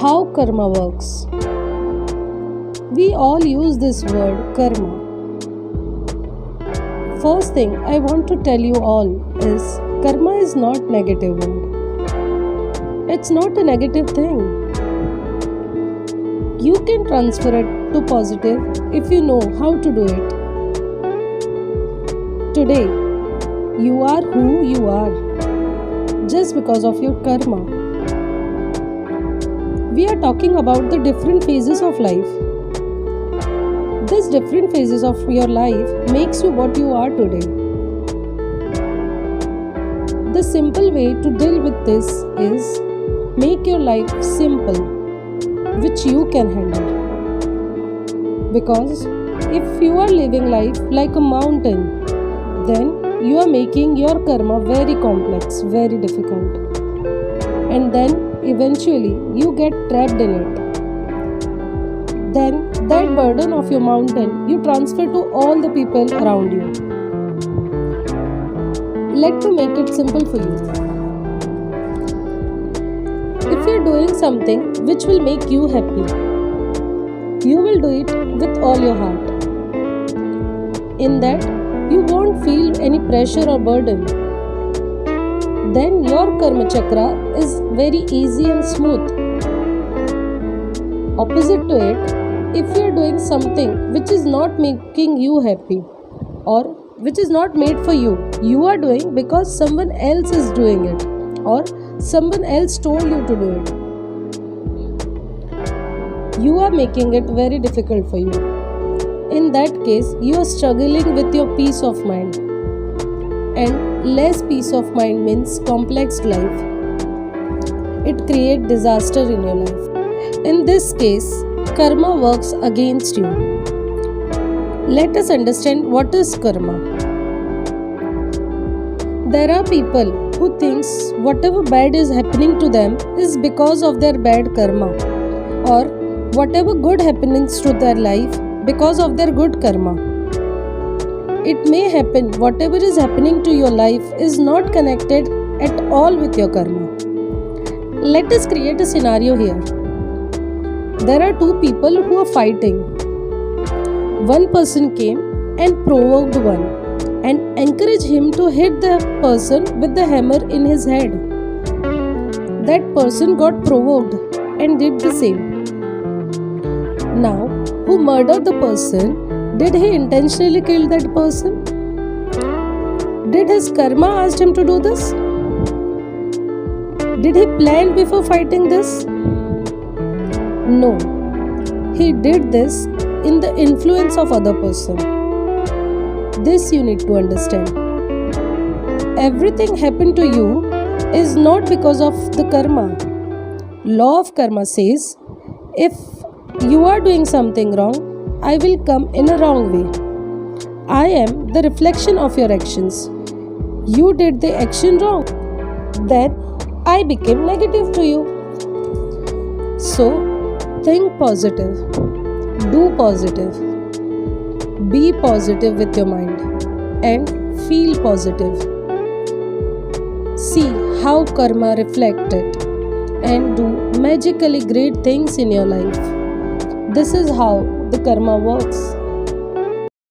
How karma works. We all use this word karma. First thing I want to tell you all is karma is not negative word. It's not a negative thing. You can transfer it to positive if you know how to do it. Today, you are who you are just because of your karma. We are talking about the different phases of life. These different phases of your life makes you what you are today. The simple way to deal with this is make your life simple, which you can handle. Because if you are living life like a mountain, then you are making your karma very complex, very difficult. And then eventually you get trapped in it. Then that burden of your mountain you transfer to all the people around you. Let me make it simple for you. If you are doing something which will make you happy, you will do it with all your heart. In that, you won't feel any pressure or burden. Then your karma chakra is very easy and smooth. Opposite to it, if you are doing something which is not making you happy or which is not made for you, you are doing because someone else is doing it or someone else told you to do it. You are making it very difficult for you. In that case, you are struggling with your peace of mind. And less peace of mind means complex life. It creates disaster in your life. In this case, karma works against you. Let us understand what is karma. There are people who thinks whatever bad is happening to them is because of their bad karma, or whatever good happenings to their life because of their good karma. It may happen whatever is happening to your life is not connected at all with your karma. Let us create a scenario here. There are two people who are fighting. One person came and provoked one and encouraged him to hit the person with the hammer in his head. That person got provoked and did the same. Now, who murdered the person, did he intentionally kill that person? Did his karma ask him to do this? Did he plan before fighting this? No, he did this in the influence of other person. This you need to understand. Everything happened to you is not because of the karma. Law of karma says, if you are doing something wrong, I will come in a wrong way. I am the reflection of your actions. You did the action wrong. Then I became negative to you. So, think positive, do positive, be positive with your mind and feel positive. See how karma reflects it and do magically great things in your life. This is how the karma works.